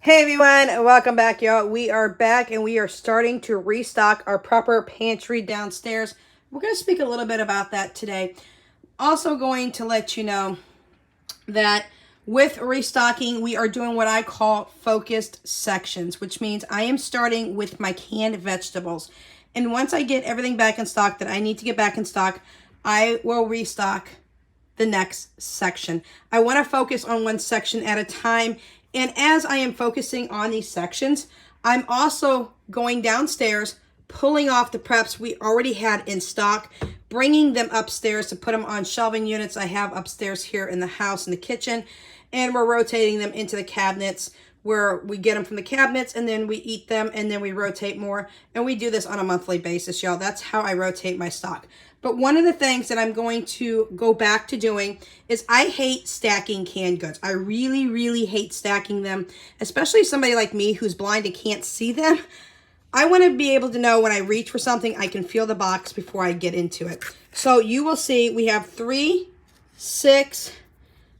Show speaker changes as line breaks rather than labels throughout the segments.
Hey everyone, welcome back, y'all. We are back and we are starting to restock our proper pantry downstairs. We're going to speak a little bit about that today. Also going to let you know that with restocking, we are doing what I call focused sections, which means I am starting with my canned vegetables. And once I get everything back in stock that I need to get back in stock, I will restock the next section. I want to focus on one section at a time. And as I am focusing on these sections, I'm also going downstairs, pulling off the preps we already had in stock, bringing them upstairs to put them on shelving units I have upstairs here in the house, in the kitchen, and we're rotating them into the cabinets where we get them from the cabinets and then we eat them and then we rotate more. And we do this on a monthly basis, y'all. That's how I rotate my stock. But one of the things that I'm going to go back to doing is I hate stacking canned goods. I really, really hate stacking them, especially somebody like me who's blind and can't see them. I want to be able to know when I reach for something, I can feel the box before I get into it. So you will see we have 3, 6,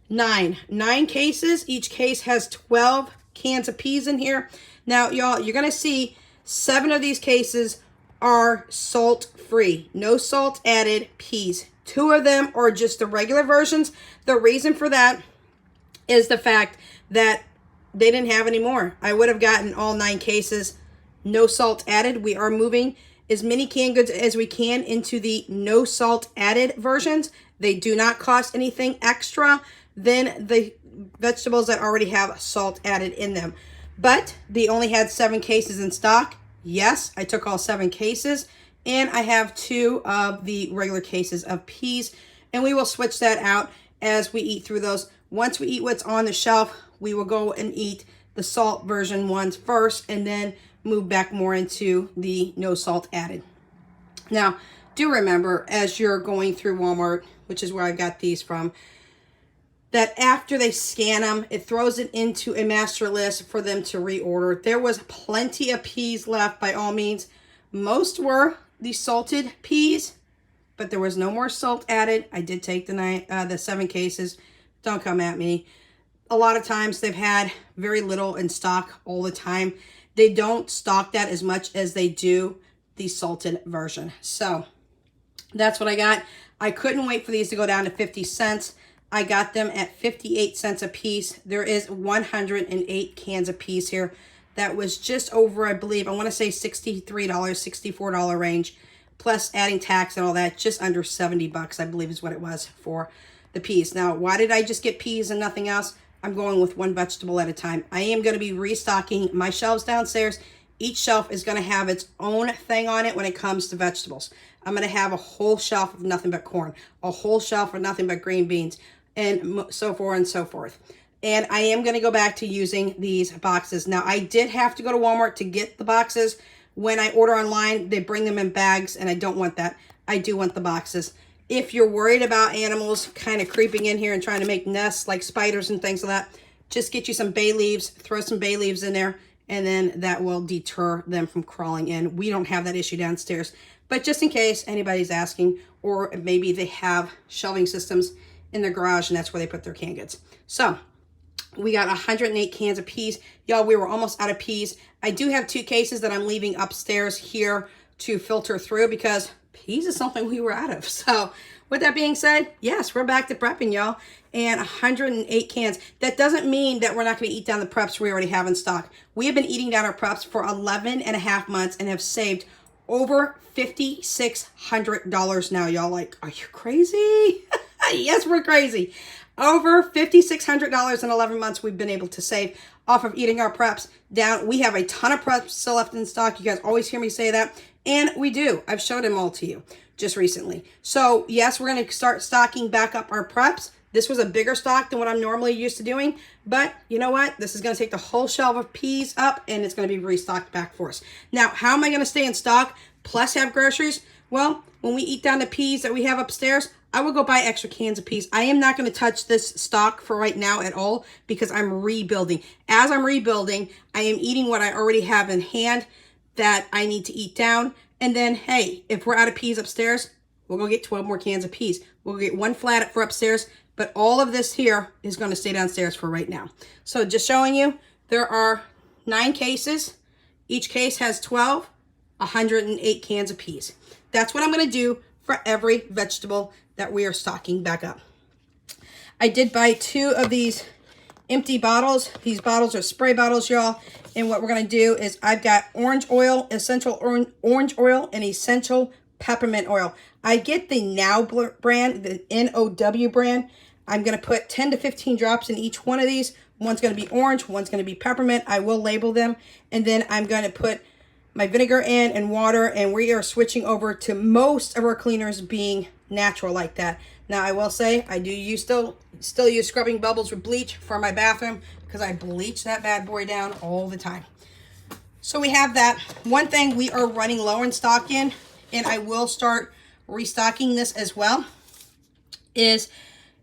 9. 9 cases. Each case has 12 cans of peas in here. Now, y'all, you're going to see 7 of these cases are salt-free. No salt added peas. 2 of them are just the regular versions. The reason for that is the fact that they didn't have any more. I would have gotten all 9 cases. No salt added. We are moving as many canned goods as we can into the no salt added versions. They do not cost anything extra than the vegetables that already have salt added in them. But they only had 7 cases in stock. Yes, I took all 7 cases, and I have 2 of the regular cases of peas, and we will switch that out as we eat through those. Once we eat what's on the shelf, we will go and eat the salt version ones first, and then move back more into the no salt added. Now, do remember as you're going through Walmart, which is where I got these from, that after they scan them, it throws it into a master list for them to reorder. There was plenty of peas left by all means. Most were the salted peas, but there was no more salt added. I did take the 7 cases. Don't come at me. A lot of times they've had very little in stock all the time. They don't stock that as much as they do the salted version. So that's what I got. I couldn't wait for these to go down to 50 cents. I got them at 58 cents a piece. There is 108 cans of peas here. That was just over, I believe, I want to say $63, $64 range, plus adding tax and all that, just under 70 bucks, I believe is what it was for the peas. Now, why did I just get peas and nothing else? I'm going with one vegetable at a time. I am going to be restocking my shelves downstairs. Each shelf is going to have its own thing on it when it comes to vegetables. I'm going to have a whole shelf of nothing but corn, a whole shelf of nothing but green beans, and so forth and so forth. And I am going to go back to using these boxes. Now, I did have to go to Walmart to get the boxes. When I order online, they bring them in bags, and I don't want that. I do want the boxes. If you're worried about animals kind of creeping in here and trying to make nests like spiders and things like that, just get you some bay leaves, throw some bay leaves in there, and then that will deter them from crawling in. We don't have that issue downstairs. But just in case anybody's asking, or maybe they have shelving systems in their garage and that's where they put their canned goods. So we got 108 cans of peas. Y'all, we were almost out of peas. I do have 2 cases that I'm leaving upstairs here to filter through because peas is something we were out of. So with that being said, yes, we're back to prepping, y'all. And 108 cans. That doesn't mean that we're not going to eat down the preps we already have in stock. We have been eating down our preps for 11 and a half months and have saved over $5,600 now, y'all. Like, are you crazy? Yes, we're crazy. Over $5,600 in 11 months we've been able to save off of eating our preps down. We have a ton of preps still left in stock. You guys always hear me say that. And we do. I've showed them all to you just recently. So yes, we're going to start stocking back up our preps. This was a bigger stock than what I'm normally used to doing. But you know what? This is going to take the whole shelf of peas up and it's going to be restocked back for us. Now, how am I going to stay in stock plus have groceries? Well, when we eat down the peas that we have upstairs, I will go buy extra cans of peas. I am not going to touch this stock for right now at all because I'm rebuilding. As I'm rebuilding, I am eating what I already have in hand that I need to eat down. And then, hey, if we're out of peas upstairs, we'll go get 12 more cans of peas. We'll get one flat for upstairs, but all of this here is going to stay downstairs for right now. So just showing you, there are 9 cases. Each case has 12, 108 cans of peas. That's what I'm going to do for every vegetable that we are stocking back up. I did buy 2 of these empty bottles. These bottles are spray bottles, y'all. And what we're going to do is I've got orange oil, essential orange oil, and essential peppermint oil. I get the Now brand, the NOW brand. I'm going to put 10 to 15 drops in each one of these. One's going to be orange, one's going to be peppermint. I will label them. And then I'm going to put my vinegar in and water, and we are switching over to most of our cleaners being natural like that. Now, I will say I do still use scrubbing bubbles with bleach for my bathroom because I bleach that bad boy down all the time. So we have that. One thing we are running low in stock in, and I will start restocking this as well, is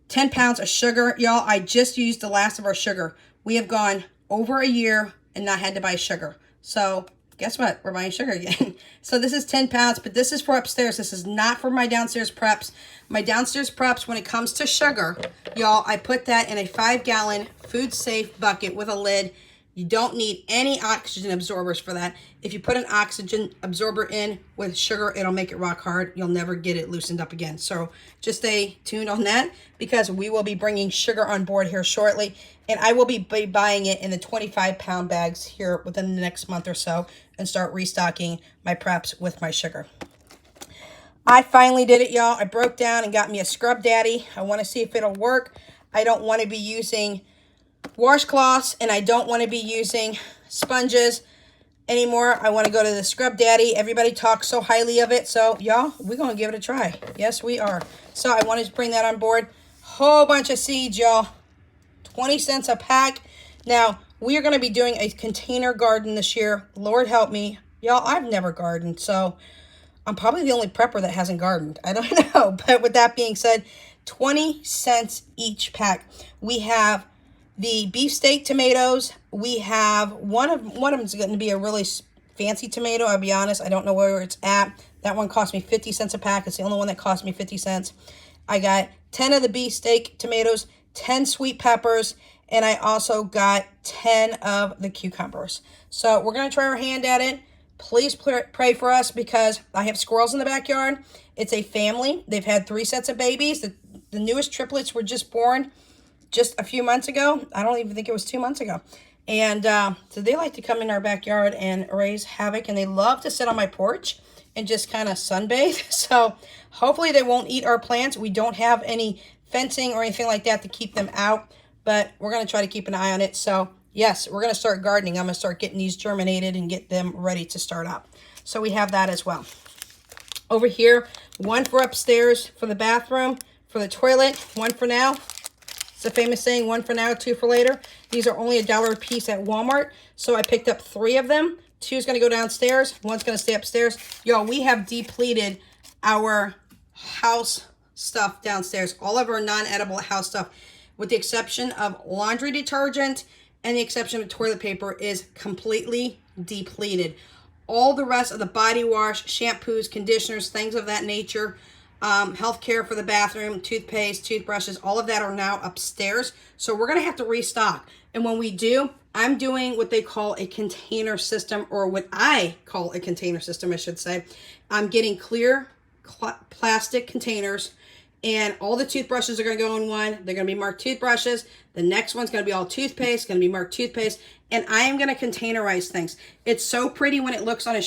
10 pounds of sugar. Y'all, I just used the last of our sugar. We have gone over a year and not had to buy sugar. So guess what? We're buying sugar again. So this is 10 pounds, but this is for upstairs. This is not for my downstairs preps. My downstairs preps, when it comes to sugar, y'all, I put that in a 5-gallon food safe bucket with a lid. You don't need any oxygen absorbers for that. If you put an oxygen absorber in with sugar, it'll make it rock hard. You'll never get it loosened up again. So just stay tuned on that, because we will be bringing sugar on board here shortly. And I will be buying it in the 25-pound bags here within the next month or so and start restocking my preps with my sugar. I finally did it, y'all. I broke down and got me a Scrub Daddy. I want to see if it'll work. I don't want to be using washcloths, and I don't want to be using sponges anymore. I want to go to the Scrub Daddy. Everybody talks so highly of it. So, y'all, we're going to give it a try. Yes, we are. So, I wanted to bring that on board. Whole bunch of seeds, y'all. 20 cents a pack. Now, we are going to be doing a container garden this year. Lord help me. Y'all, I've never gardened, so I'm probably the only prepper that hasn't gardened. I don't know. But with that being said, 20 cents each pack. We have the beefsteak tomatoes. We have one of them is going to be a really fancy tomato. I'll be honest, I don't know where it's at. That one cost me 50 cents a pack. It's the only one that cost me 50 cents. I got 10 of the beefsteak tomatoes, 10 sweet peppers, and I also got 10 of the cucumbers. So we're going to try our hand at it. Please pray for us, because I have squirrels in the backyard. It's a family. They've had 3 sets of babies. The newest triplets were just born just a few months ago. I don't even think it was 2 months ago. And so they like to come in our backyard and raise havoc, and they love to sit on my porch and just kind of sunbathe. So hopefully they won't eat our plants. We don't have any fencing or anything like that to keep them out, but we're going to try to keep an eye on it. So yes, we're going to start gardening. I'm going to start getting these germinated and get them ready to start up. So we have that as well. Over here, one for upstairs for the bathroom, for the toilet, one for now. It's a famous saying, one for now, 2 for later. These are only $1 a piece at Walmart. So I picked up 3 of them. 2 is going to go downstairs. 1's going to stay upstairs. Y'all, we have depleted our house stuff downstairs. All of our non-edible house stuff, with the exception of laundry detergent and the exception of toilet paper, is completely depleted. All the rest of the body wash, shampoos, conditioners, things of that nature, health care for the bathroom, toothpaste, toothbrushes, all of that are now upstairs. So we're going to have to restock. And when we do, I'm doing what they call a container system, or what I call a container system, I should say. I'm getting clear plastic containers, and all the toothbrushes are going to go in one. They're going to be marked toothbrushes. The next one's going to be all toothpaste, going to be marked toothpaste. And I am going to containerize things. It's so pretty when it looks on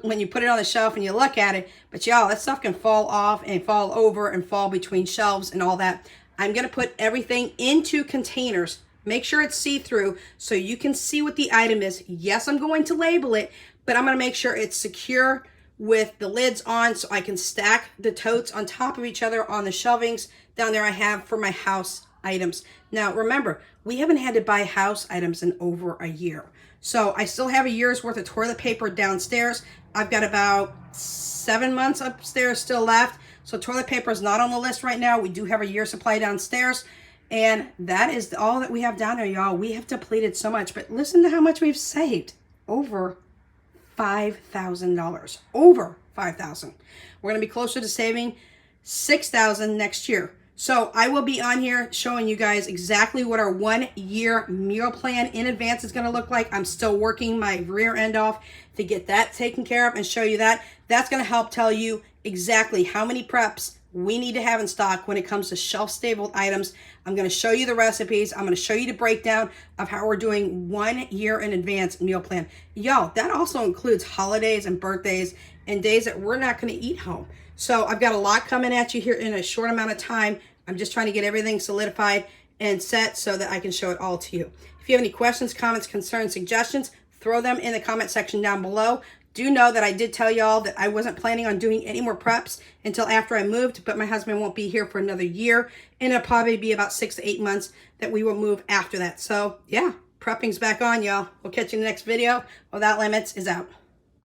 when you put it on the shelf and you look at it. But y'all, that stuff can fall off and fall over and fall between shelves and all that. I'm going to put everything into containers. Make sure it's see-through so you can see what the item is. Yes, I'm going to label it, but I'm going to make sure it's secure with the lids on, so I can stack the totes on top of each other on the shelvings down there I have for my house items. Now, remember, we haven't had to buy house items in over a year. So I still have a year's worth of toilet paper downstairs. I've got about 7 months upstairs still left. So toilet paper is not on the list right now. We do have a year's supply downstairs. And that is all that we have down there, y'all. We have depleted so much. But listen to how much we've saved. Over $5,000. Over $5,000. We're going to be closer to saving $6,000 next year. So I will be on here showing you guys exactly what our 1 year meal plan in advance is going to look like. I'm still working my rear end off to get that taken care of and show you that. That's going to help tell you exactly how many preps we need to have in stock when it comes to shelf-stable items. I'm going to show you the recipes. I'm going to show you the breakdown of how we're doing 1 year in advance meal plan. Y'all, that also includes holidays and birthdays and days that we're not going to eat home. So I've got a lot coming at you here in a short amount of time. I'm just trying to get everything solidified and set so that I can show it all to you. If you have any questions, comments, concerns, suggestions, throw them in the comment section down below. Do know that I did tell y'all that I wasn't planning on doing any more preps until after I moved, but my husband won't be here for another year, and it'll probably be about 6 to 8 months that we will move after that. So yeah, prepping's back on, y'all. We'll catch you in the next video. Without Limits is out.